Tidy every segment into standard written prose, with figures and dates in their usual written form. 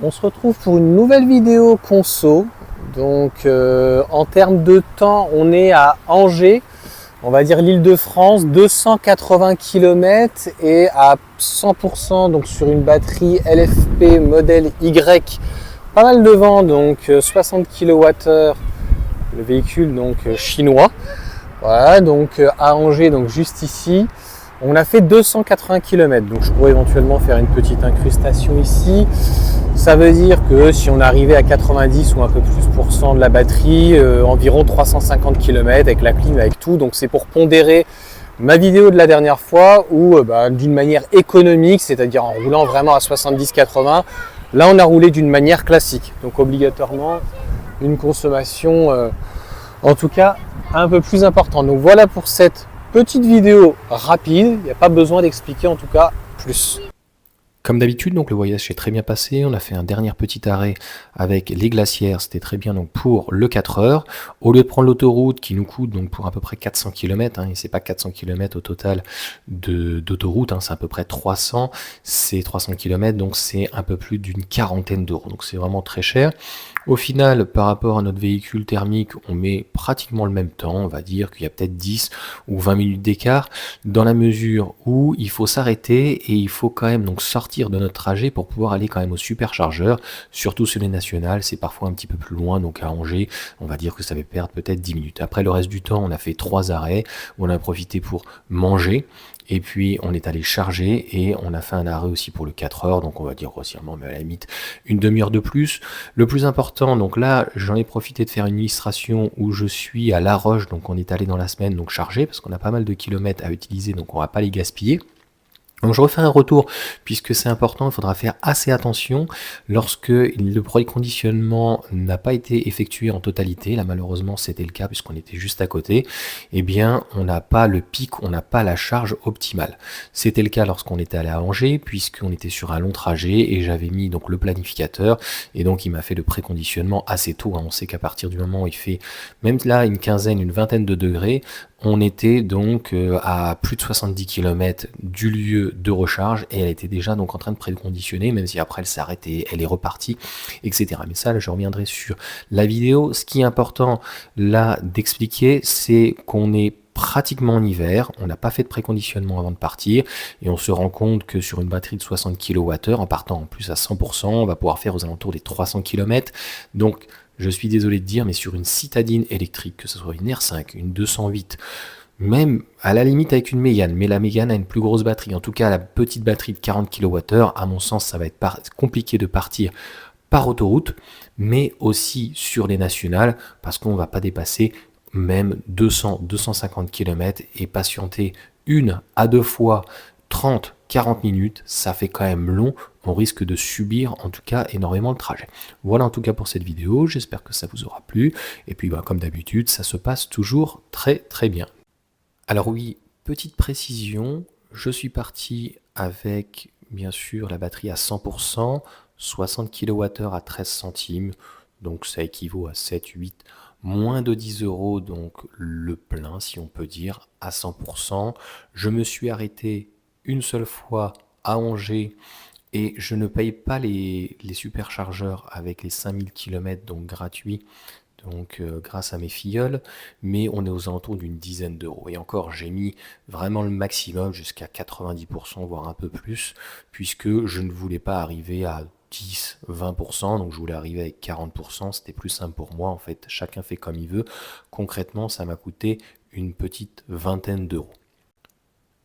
On se retrouve pour une nouvelle vidéo conso. Donc en termes de temps, on est à Angers, on va dire l'Île-de-France, 280 km et à 100% donc sur une batterie LFP modèle Y. Pas mal de vent, donc 60 kWh, le véhicule donc chinois. Voilà, donc à Angers, donc juste ici. On a fait 280 km, donc je pourrais éventuellement faire une petite incrustation ici. Ça veut dire que si on arrivait à 90 ou un peu plus % de la batterie, environ 350 km avec la clim, avec tout. Donc c'est pour pondérer ma vidéo de la dernière fois où d'une manière économique, c'est-à-dire en roulant vraiment à 70-80, là on a roulé d'une manière classique. Donc obligatoirement une consommation en tout cas un peu plus importante. Donc voilà pour cette petite vidéo rapide, il n'y a pas besoin d'expliquer en tout cas plus. Comme d'habitude, donc le voyage s'est très bien passé. On a fait un dernier petit arrêt avec les glacières. C'était très bien donc pour le 4 heures. Au lieu de prendre l'autoroute qui nous coûte donc pour à peu près 400 km, et c'est pas 400 km au total d'autoroute, c'est à peu près 300. C'est 300 km, donc c'est un peu plus d'une quarantaine d'euros. Donc c'est vraiment très cher. Au final, par rapport à notre véhicule thermique, on met pratiquement le même temps. On va dire qu'il y a peut-être 10 ou 20 minutes d'écart, dans la mesure où il faut s'arrêter et il faut quand même donc sortir de notre trajet pour pouvoir aller quand même au superchargeur, surtout sur les nationales, c'est parfois un petit peu plus loin, donc à Angers, on va dire que ça va perdre peut-être 10 minutes. Après le reste du temps, on a fait 3 arrêts, où on a profité pour manger, et puis on est allé charger et on a fait un arrêt aussi pour le 4 heures, donc on va dire grossièrement, mais à la limite une demi-heure de plus. Le plus important, donc là j'en ai profité de faire une illustration où je suis à La Roche, donc on est allé dans la semaine donc charger, parce qu'on a pas mal de kilomètres à utiliser, donc on va pas les gaspiller. Donc je refais un retour, puisque c'est important, il faudra faire assez attention lorsque le préconditionnement n'a pas été effectué en totalité. Là malheureusement c'était le cas puisqu'on était juste à côté. Eh bien on n'a pas le pic, on n'a pas la charge optimale. C'était le cas lorsqu'on était allé à Angers, puisqu'on était sur un long trajet et j'avais mis donc le planificateur et donc il m'a fait le préconditionnement assez tôt. On sait qu'à partir du moment où il fait même là une quinzaine, une vingtaine de degrés, on était donc à plus de 70 km du lieu de recharge et elle était déjà donc en train de préconditionner, même si après elle s'est arrêtée, elle est repartie, etc. Mais ça, là, je reviendrai sur la vidéo. Ce qui est important là d'expliquer, c'est qu'on est pratiquement en hiver, on n'a pas fait de préconditionnement avant de partir et on se rend compte que sur une batterie de 60 kWh, en partant en plus à 100%, on va pouvoir faire aux alentours des 300 km. Donc je suis désolé de dire, mais sur une citadine électrique, que ce soit une R5, une 208, même à la limite avec une Mégane, mais la Mégane a une plus grosse batterie, en tout cas la petite batterie de 40 kWh, à mon sens ça va être compliqué de partir par autoroute, mais aussi sur les nationales, parce qu'on ne va pas dépasser même 200-250 km et patienter une à deux fois 30-40 minutes, ça fait quand même long, on risque de subir en tout cas énormément le trajet. Voilà en tout cas pour cette vidéo, j'espère que ça vous aura plu, et puis comme d'habitude, ça se passe toujours très très bien. Alors oui, petite précision, je suis parti avec bien sûr la batterie à 100%, 60 kWh à 13 centimes, donc ça équivaut à 7, 8, moins de 10 euros, donc le plein si on peut dire, à 100%. Je me suis arrêté une seule fois à Angers et je ne paye pas les superchargeurs avec les 5000 km donc gratuits, donc grâce à mes filleuls, mais on est aux alentours d'une dizaine d'euros. Et encore, j'ai mis vraiment le maximum jusqu'à 90%, voire un peu plus, puisque je ne voulais pas arriver à 10-20%, donc je voulais arriver avec 40%, c'était plus simple pour moi en fait, chacun fait comme il veut. Concrètement, ça m'a coûté une petite vingtaine d'euros.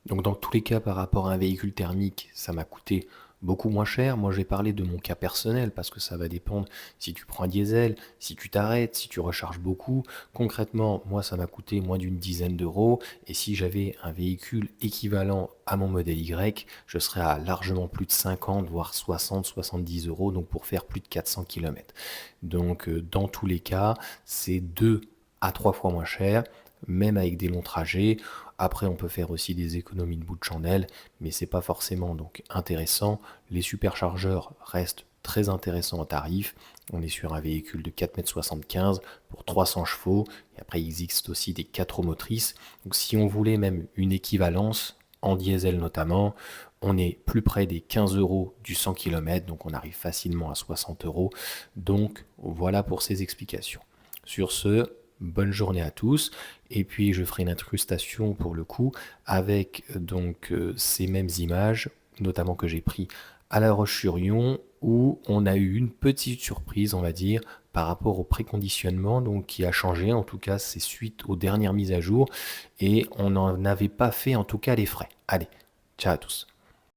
Donc dans tous les cas, par rapport à un véhicule thermique, ça m'a coûté beaucoup moins cher. Moi, je vais parler de mon cas personnel parce que ça va dépendre si tu prends un diesel, si tu t'arrêtes, si tu recharges beaucoup. Concrètement, moi, ça m'a coûté moins d'une dizaine d'euros. Et si j'avais un véhicule équivalent à mon modèle Y, je serais à largement plus de 50, voire 60-70 euros, donc pour faire plus de 400 km. Donc, dans tous les cas, c'est 2 à 3 fois moins cher, même avec des longs trajets. Après, on peut faire aussi des économies de bout de chandelle, mais c'est pas forcément donc intéressant. Les superchargeurs restent très intéressants en tarif. On est sur un véhicule de 4,75 m pour 300 chevaux. Et après, il existe aussi des 4 roues motrices. Donc, si on voulait même une équivalence, en diesel notamment, on est plus près des 15 euros du 100 km, donc on arrive facilement à 60 euros. Donc voilà pour ces explications. Sur ce, bonne journée à tous, et puis je ferai une incrustation pour le coup avec donc ces mêmes images, notamment que j'ai pris à La Roche-sur-Yon, où on a eu une petite surprise, on va dire, par rapport au préconditionnement, donc qui a changé. En tout cas, c'est suite aux dernières mises à jour, et on n'en avait pas fait en tout cas les frais. Allez, ciao à tous.